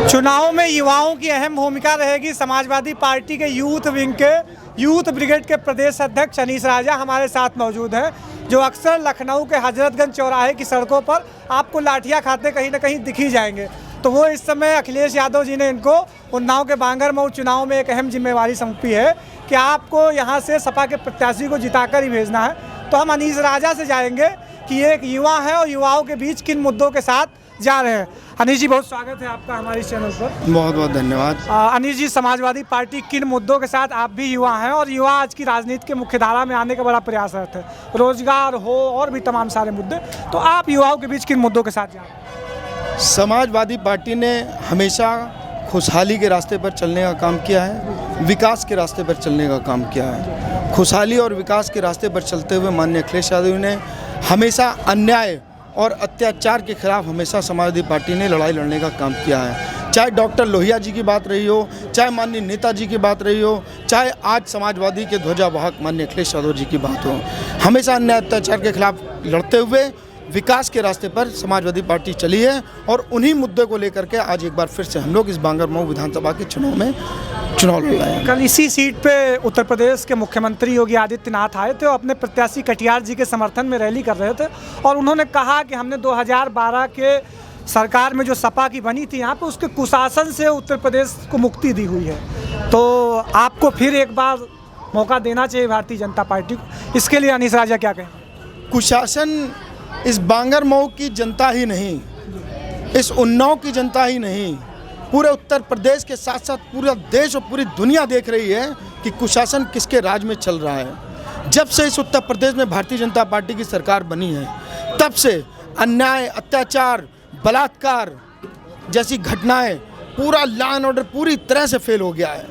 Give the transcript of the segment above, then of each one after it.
चुनाव में युवाओं की अहम भूमिका रहेगी। समाजवादी पार्टी के यूथ विंग के यूथ ब्रिगेड के प्रदेश अध्यक्ष अनीस राजा हमारे साथ मौजूद हैं, जो अक्सर लखनऊ के हजरतगंज चौराहे की सड़कों पर आपको लाठियां खाते कहीं ना कहीं दिख ही जाएंगे। तो वो इस समय अखिलेश यादव जी ने इनको उन्नाव के बांगरमऊ चुनाव में एक अहम जिम्मेवारी सौंपी है कि आपको यहाँ से सपा के प्रत्याशी को जिताकर ही भेजना है। तो हम अनीस राजा से जाएंगे कि एक युवा है और युवाओं के बीच किन मुद्दों के साथ जा रहे हैं। अनीस जी, बहुत स्वागत है आपका हमारे चैनल पर। बहुत बहुत धन्यवाद। अनीस जी, समाजवादी पार्टी किन मुद्दों के साथ, आप भी युवा हैं और युवा आज की राजनीति के मुख्य धारा में आने का बड़ा प्रयासरत है, रोजगार हो और भी तमाम सारे मुद्दे, तो आप युवाओं के बीच किन मुद्दों के साथ जा रहे हैं? समाजवादी पार्टी ने हमेशा खुशहाली के रास्ते पर चलने का काम किया है, विकास के रास्ते पर चलने का काम किया है। खुशहाली और विकास के रास्ते पर चलते हुए माननीय अखिलेश यादव ने हमेशा अन्याय और अत्याचार के खिलाफ हमेशा समाजवादी पार्टी ने लड़ाई लड़ने का काम किया है। चाहे डॉक्टर लोहिया जी की बात रही हो, चाहे माननीय नेताजी की बात रही हो, चाहे आज समाजवादी के ध्वजावाहक माननीय अखिलेश यादव जी की बात हो, हमेशा अन्याय अत्याचार के खिलाफ लड़ते हुए विकास के रास्ते पर समाजवादी पार्टी चली है। और उन्हीं मुद्दे को लेकर के आज एक बार फिर से हम लोग इस बांगरमऊ विधानसभा के चुनाव में चुनाव लड़ रहे हैं। कल इसी सीट पे उत्तर प्रदेश के मुख्यमंत्री योगी आदित्यनाथ आए थे और अपने प्रत्याशी कटियार जी के समर्थन में रैली कर रहे थे और उन्होंने कहा कि हमने 2012 के सरकार में जो सपा की बनी थी यहाँ पे, उसके कुशासन से उत्तर प्रदेश को मुक्ति दी हुई है। तो आपको फिर एक बार मौका देना चाहिए भारतीय जनता पार्टी को, इसके लिए अनीस राजा क्या कहें? कुशासन इस बांगरमऊ की जनता ही नहीं, इस उन्नाव की जनता ही नहीं, पूरे उत्तर प्रदेश के साथ साथ पूरा देश और पूरी दुनिया देख रही है कि कुशासन किसके राज में चल रहा है। जब से इस उत्तर प्रदेश में भारतीय जनता पार्टी की सरकार बनी है, तब से अन्याय, अत्याचार, बलात्कार जैसी घटनाएं, पूरा लॉ एंड ऑर्डर पूरी तरह से फेल हो गया है।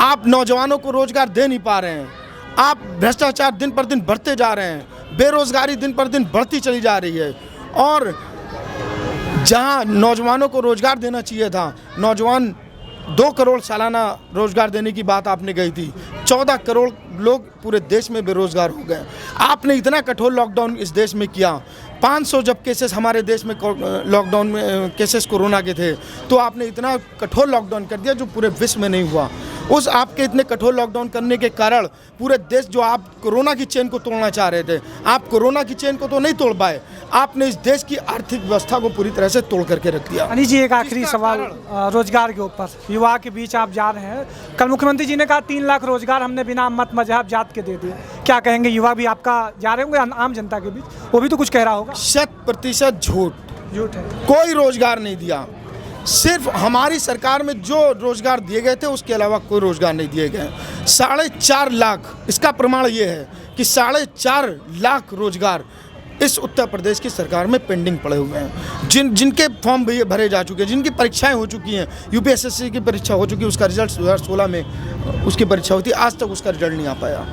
आप नौजवानों को रोजगार दे नहीं पा रहे हैं, आप भ्रष्टाचार दिन पर दिन बढ़ते जा रहे हैं, बेरोजगारी दिन पर दिन बढ़ती चली जा रही है। और जहां नौजवानों को रोजगार देना चाहिए था, नौजवान 2 करोड़ सालाना रोजगार देने की बात आपने कही थी, 14 करोड़ लोग पूरे देश में बेरोजगार हो गए। आपने इतना कठोर लॉकडाउन इस देश में किया, 500 जब केसेस हमारे देश में लॉकडाउन में केसेस कोरोना के थे, तो आपने इतना कठोर लॉकडाउन कर दिया जो पूरे विश्व में नहीं हुआ। उस आपके इतने कठोर लॉकडाउन करने के कारण पूरे देश, जो आप कोरोना की चेन को तोड़ना चाह रहे थे, आप कोरोना की चेन को तो नहीं तोड़ पाए, आपने इस देश की आर्थिक व्यवस्था को पूरी तरह से तोड़ करके रख दिया। अनीस जी, एक आखिरी सवाल रोजगार के ऊपर, युवा के बीच आप जा रहे हैं। कल मुख्यमंत्री जी ने कहा 3 लाख रोजगार हमने बिना मत मजहब जात के दे दिए, क्या कहेंगे? युवा भी आपका जा रहे होंगे आम जनता के बीच, वो भी तो कुछ कह रहा होगा। 100% झूठ है। कोई रोजगार नहीं दिया, सिर्फ हमारी सरकार में जो रोजगार दिए गए थे उसके अलावा कोई रोजगार नहीं दिए गए। 4.5 लाख, इसका प्रमाण ये है कि 4.5 लाख रोजगार इस उत्तर प्रदेश की सरकार में पेंडिंग पड़े हुए हैं, जिनके फॉर्म भरे जा चुके हैं, जिनकी परीक्षाएं हो चुकी हैं। यूपीएसएससी की परीक्षा हो चुकी है, उसका रिजल्ट 2016 में उसकी परीक्षा हुई थी, आज तक उसका रिजल्ट नहीं आ पाया।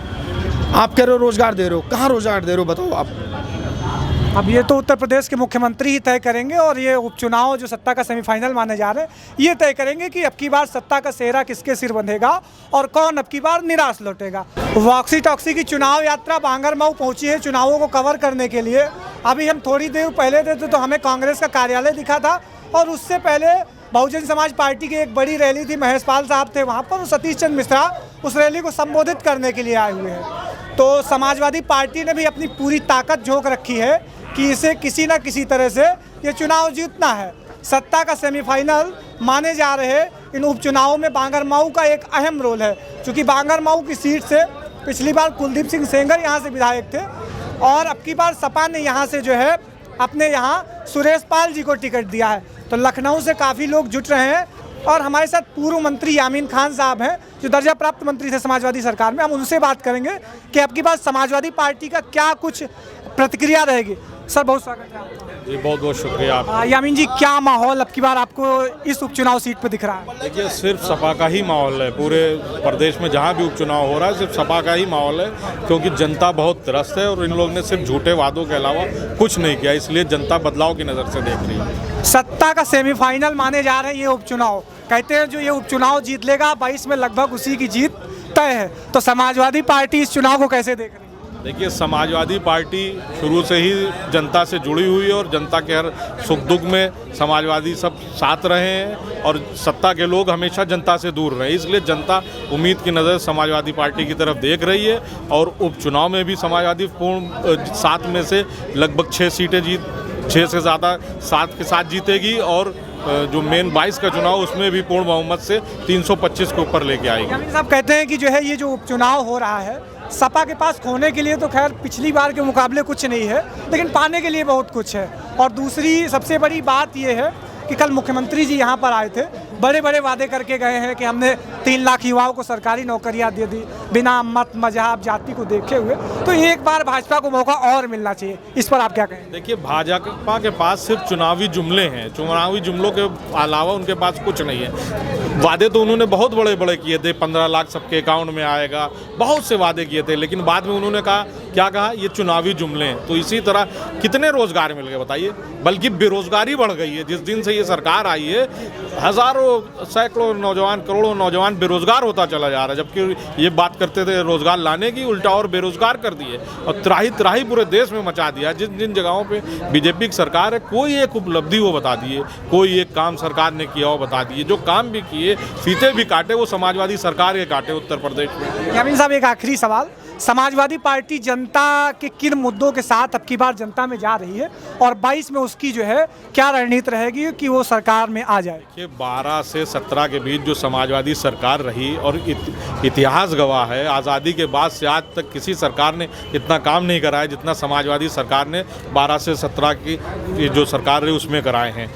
आप कह रहे हो रोजगार दे रहे हो, कहाँ रोजगार दे रहे हो बताओ आप? अब ये तो उत्तर प्रदेश के मुख्यमंत्री ही तय करेंगे और ये उपचुनाव जो सत्ता का सेमीफाइनल माने जा रहे हैं, ये तय करेंगे कि अब की बार सत्ता का सेहरा किसके सिर बंधेगा और कौन अब की बार निराश लौटेगा। वॉक्सी टॉक्सी की चुनाव यात्रा बांगरमऊ पहुंची है चुनावों को कवर करने के लिए। अभी हम थोड़ी देर पहले थे तो हमें कांग्रेस का कार्यालय दिखा था और उससे पहले बहुजन समाज पार्टी की एक बड़ी रैली थी, महेश पाल साहब थे वहाँ पर, सतीश चंद्र मिश्रा उस रैली को संबोधित करने के लिए आए हुए हैं। तो समाजवादी पार्टी ने भी अपनी पूरी ताकत झोंक रखी है कि इसे किसी न किसी तरह से ये चुनाव जीतना है। सत्ता का सेमीफाइनल माने जा रहे इन उपचुनावों में बांगरमऊ का एक अहम रोल है, क्योंकि बांगरमऊ की सीट से पिछली बार कुलदीप सिंह सेंगर यहाँ से विधायक थे और अब की बार सपा ने यहाँ से जो है अपने यहाँ सुरेश पाल जी को टिकट दिया है। तो लखनऊ से काफ़ी लोग जुट रहे हैं और हमारे साथ पूर्व मंत्री यामीन खान साहब हैं, जो दर्जा प्राप्त मंत्री थे समाजवादी सरकार में। हम उनसे बात करेंगे कि अब की बार समाजवादी पार्टी का क्या कुछ प्रतिक्रिया रहेगी। सर, बहुत स्वागत है आपका। जी, बहुत बहुत शुक्रिया आपका। यामीन जी, क्या माहौल अब की बार आपको इस उपचुनाव सीट पर दिख रहा है? देखिए, सिर्फ सपा का ही माहौल है। पूरे प्रदेश में जहाँ भी उपचुनाव हो रहा है सिर्फ सपा का ही माहौल है, क्योंकि जनता बहुत त्रस्त है और इन लोगों ने सिर्फ झूठे वादों के अलावा कुछ नहीं किया, इसलिए जनता बदलाव की नज़र से देख रही है। सत्ता का सेमीफाइनल माने जा रहे हैं ये उपचुनाव, कहते हैं जो ये उपचुनाव जीत लेगा 22 में लगभग उसी की जीत तय है। तो समाजवादी पार्टी इस चुनाव को कैसे देख रही है? देखिए, समाजवादी पार्टी शुरू से ही जनता से जुड़ी हुई है और जनता के हर सुख दुख में समाजवादी सब साथ रहे हैं और सत्ता के लोग हमेशा जनता से दूर रहे, इसलिए जनता उम्मीद की नज़र समाजवादी पार्टी की तरफ देख रही है। और उपचुनाव में भी समाजवादी पूर्ण 7 में से लगभग 6 सीटें 6 से ज़्यादा 7 के साथ जीतेगी और जो मेन 22 का चुनाव उसमें भी पूर्ण बहुमत से 325 के ऊपर लेके आएगी। यामिन साहब कहते हैं कि जो है ये जो उपचुनाव हो रहा है, सपा के पास खोने के लिए तो खैर पिछली बार के मुकाबले कुछ नहीं है, लेकिन पाने के लिए बहुत कुछ है। और दूसरी सबसे बड़ी बात ये है कि कल मुख्यमंत्री जी यहाँ पर आए थे, बड़े बड़े वादे करके गए हैं कि हमने 3 लाख युवाओं को सरकारी नौकरियाँ दे दी बिना मत मजहब जाति को देखे हुए। तो एक बार भाजपा को मौका और मिलना चाहिए, इस पर आप क्या कहें? देखिए, भाजपा के पास सिर्फ चुनावी जुमले हैं, चुनावी जुमलों के अलावा उनके पास कुछ नहीं है। वादे तो उन्होंने बहुत बड़े बड़े किए थे, 15 लाख सबके अकाउंट में आएगा, बहुत से वादे किए थे, लेकिन बाद में उन्होंने कहा, क्या कहा, ये चुनावी जुमले हैं। तो इसी तरह कितने रोजगार मिल गए बताइए, बल्कि बेरोजगारी बढ़ गई है। जिस दिन से ये सरकार आई है, हज़ारों सैकड़ों नौजवान, करोड़ों नौजवान बेरोजगार होता चला जा रहा है, जबकि ये बात करते थे रोजगार लाने की, उल्टा और बेरोजगार कर दिए और त्राही त्राही पूरे देश में मचा दिया। जिन जिन जगहों पे बीजेपी की सरकार है, कोई एक उपलब्धि वो बता दिए, कोई एक काम सरकार ने किया वो बता दिए। जो काम भी किए, फीते भी काटे, वो समाजवादी सरकार के काटे उत्तर प्रदेश में। यामिन साहब, एक आखिरी सवाल, समाजवादी पार्टी जनता के किन मुद्दों के साथ अब की बार जनता में जा रही है और 22 में उसकी जो है क्या रणनीति रहेगी कि वो सरकार में आ जाए? देखिए, 12 से 17 के बीच जो समाजवादी सरकार रही और इतिहास गवाह है, आज़ादी के बाद से आज तक किसी सरकार ने इतना काम नहीं कराया जितना समाजवादी सरकार ने 12 से 17 की जो सरकार रही उसमें कराए हैं।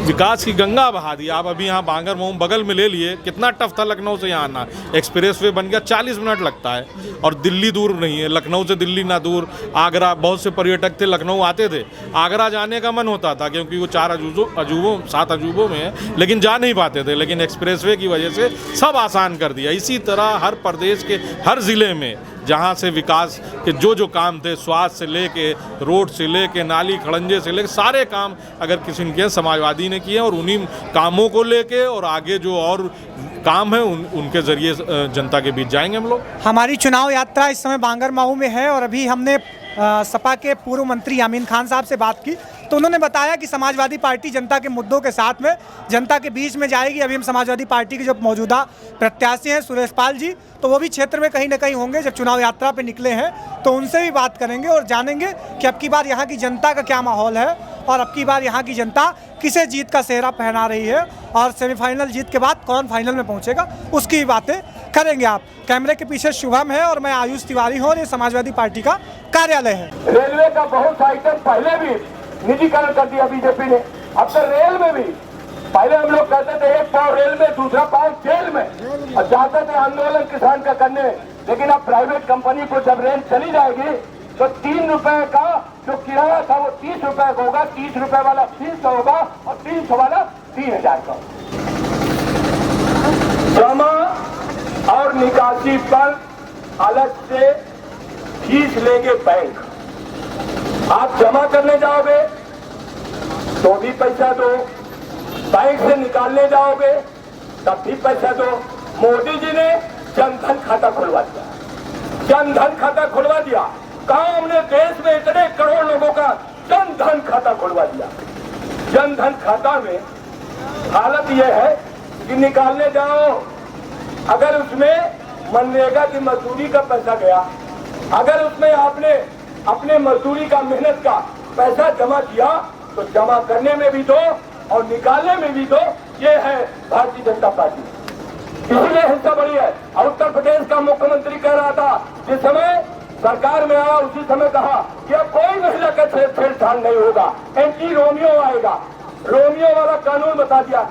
विकास की गंगा बहा दी। आप अभी यहाँ बांगर मऊ बगल में ले लिए, कितना टफ था लखनऊ से यहाँ आना, एक्सप्रेस वे बन गया, 40 मिनट लगता है और दिल्ली दूर नहीं है, लखनऊ से दिल्ली ना दूर। आगरा, बहुत से पर्यटक थे लखनऊ आते थे, आगरा जाने का मन होता था क्योंकि वो 7 अजूबों में है, लेकिन जा नहीं पाते थे, लेकिन एक्सप्रेस वे की वजह से सब आसान कर दिया। इसी तरह हर प्रदेश के हर ज़िले में जहाँ से विकास के जो काम थे, स्वास्थ्य से लेके, रोड से लेके, नाली खड़ंजे से लेके, सारे काम अगर किसी ने समाजवादी ने किए और उन्हीं कामों को लेके और आगे जो और काम है उनके जरिए जनता के बीच जाएंगे हम लोग। हमारी चुनाव यात्रा इस समय बांगर मऊ में है और अभी हमने सपा के पूर्व मंत्री यामीन खान साहब से बात की, तो उन्होंने बताया कि समाजवादी पार्टी जनता के मुद्दों के साथ में जनता के बीच में जाएगी। अभी हम समाजवादी पार्टी के जो मौजूदा प्रत्याशी हैं सुरेश पाल जी, तो वो भी क्षेत्र में कहीं ना कहीं होंगे। जब चुनाव यात्रा पे निकले हैं तो उनसे भी बात करेंगे और जानेंगे कि अब की बार यहाँ की जनता का क्या माहौल है और अब की बार यहाँ की जनता किसे जीत का सेहरा पहना रही है और सेमीफाइनल जीत के बाद कौन फाइनल में पहुँचेगा, उसकी बातें करेंगे। आप कैमरे के पीछे शुभम है और मैं आयुष तिवारी हूँ और ये समाजवादी पार्टी का कार्यालय है। रेलवे का बहुत सा आइटम पहले भी निजीकरण कर दिया बीजेपी ने, अब तो रेल में भी। पहले हम लोग कहते थे एक पाव रेल में, दूसरा पाव जेल में, और जाते थे आंदोलन किसान का करने। लेकिन अब प्राइवेट कंपनी को जब रेल चली जाएगी तो 3 रुपए का जो किराया था वो 30 रुपए का होगा, 30 रुपए वाला 300 होगा और 300 वाला 3000 का। जमा और निकासी पर अलग से फीस लेंगे बैंक। आप जमा करने जाओगे तो भी पैसा दो, बैंक से निकालने जाओगे तब भी पैसा दो। मोदी जी ने जनधन खाता खुलवा दिया, जनधन खाता खुलवा दिया। कहा हमने देश में इतने करोड़ लोगों का जनधन खाता खुलवा दिया। जनधन खाता में हालत यह है कि निकालने जाओ, अगर उसमें मनरेगा की मजदूरी का पैसा गया, अगर उसमें आपने अपने मजदूरी का, मेहनत का पैसा जमा किया तो जमा करने में भी दो और निकालने में भी दो। ये है भारतीय जनता पार्टी, इसीलिए हिंसा बढ़ी है। और उत्तर प्रदेश का मुख्यमंत्री कह रहा था, जिस समय सरकार में आया उसी समय कहा कि अब कोई महिला का छेड़छाड़ नहीं होगा, एंटी रोमियो आएगा। रोमियो वाला कानून बता दिया,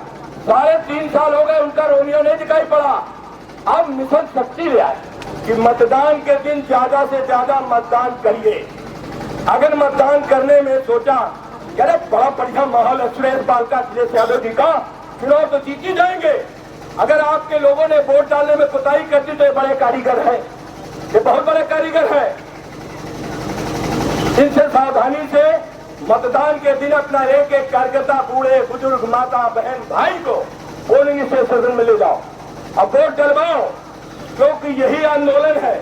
3.5 साल हो गए उनका रोमियो नहीं दिखाई पड़ा। अब मिशन शक्ति ले आए कि मतदान के दिन ज्यादा से ज्यादा मतदान करिए। अगर मतदान करने में सोचा अरे बड़ा बढ़िया माहौल है, सुरेश पाल का, अखिलेश यादव जी का चुनाव तो जीत ही जाएंगे। अगर आपके लोगों ने वोट डालने में कोताही कर दी तो ये बड़े कारीगर हैं, ये बहुत बड़े कारीगर हैं। इनसे सावधानी से मतदान के दिन अपना एक एक कार्यकर्ता, बूढ़े बुजुर्ग, माता बहन भाई को पोलिंग स्टेशन में ले जाओ, अब वोट डलवाओ, क्योंकि यही आंदोलन है,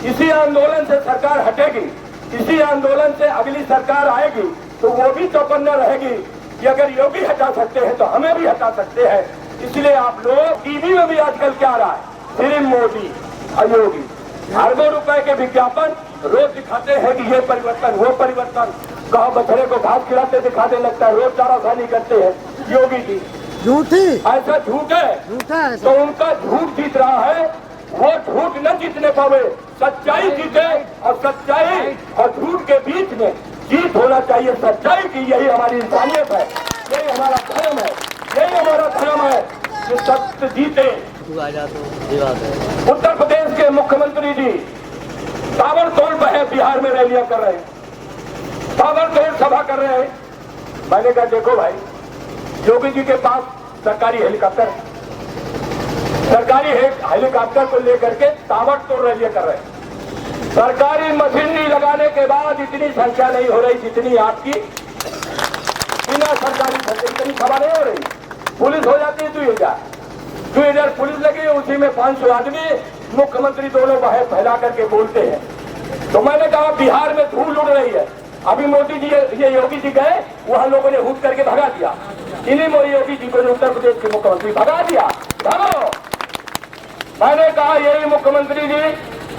इसी आंदोलन से सरकार हटेगी, इसी आंदोलन से अगली सरकार आएगी तो वो भी चौकन्ना रहेगी कि अगर योगी हटा सकते हैं तो हमें भी हटा सकते हैं। इसलिए आप लोग टीवी में भी आजकल क्या रहा है, सिर्फ मोदी अयोगी, अरबों रुपए के विज्ञापन रोज दिखाते हैं कि ये परिवर्तन वो परिवर्तन, कहा बछड़े को घास खिलाते दिखाने लगता है, रोज चारासानी करते हैं योगी जी। झूठी ऐसा झूठ है तो उनका झूठ जीत रहा है, वो झूठ न जीतने पावे, सच्चाई जीते और सच्चाई और झूठ के बीच में जीत होना चाहिए सच्चाई की। यही हमारी इंसानियत है, यही हमारा धर्म है, यही हमारा धर्म है कि सत्य जीते। उत्तर प्रदेश के मुख्यमंत्री जी ताबड़तोड़ बिहार में रैलियां कर रहे हैं, ताबड़तोड़ सभा कर रहे हैं। मैंने कहा देखो भाई, योगी जी के पास सरकारी हेलीकॉप्टर, सरकारी हेलीकॉप्टर को लेकर के ताबड़तोड़ रैलियां कर रहे हैं। सरकारी मशीनरी लगाने के बाद इतनी संख्या नहीं हो रही जितनी आपकी बिना सरकारी संख्या इतनी सभा नहीं हो रही। पुलिस हो जाती है 2000 पुलिस लगी है, उसी में 500 आदमी मुख्यमंत्री दोनों बाहर फैला करके बोलते हैं। तो मैंने कहा बिहार में धूल उड़ रही है, अभी मोदी जी ये योगी जी गए, वहां लोगों ने हूट करके भगा दिया, इन्हीं योगी जी को उत्तर प्रदेश के मुख्यमंत्री भगा दिया। भगो, मैंने कहा यही मुख्यमंत्री जी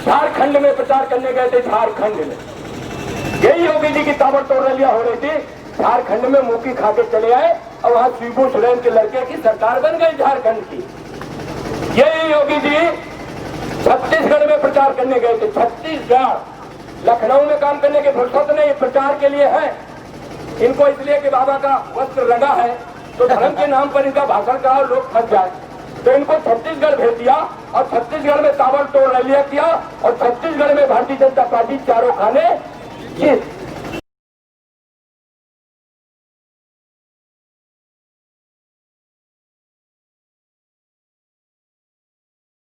झारखंड में प्रचार करने गए थे, झारखंड में यही योगी जी की ताबड़तोड़ रैलियां हो रही थी, झारखंड में मुंह खा के चले आए और वहां शिबू सोरेन के लड़के की सरकार बन गई झारखंड की। यही योगी जी छत्तीसगढ़ में प्रचार करने गए थे, छत्तीसगढ़ लखनऊ में काम करने की फुर्सत नहीं, प्रचार के लिए है। इनको इसलिए कि बाबा का वस्त्र रंगा है तो धर्म के नाम पर इनका भाषण कहा और लोग फंस जाए, तो इनको छत्तीसगढ़ भेज दिया और छत्तीसगढ़ में ताबड़तोड़ रैलियां किया और छत्तीसगढ़ में भारतीय जनता पार्टी चारों खाने जीत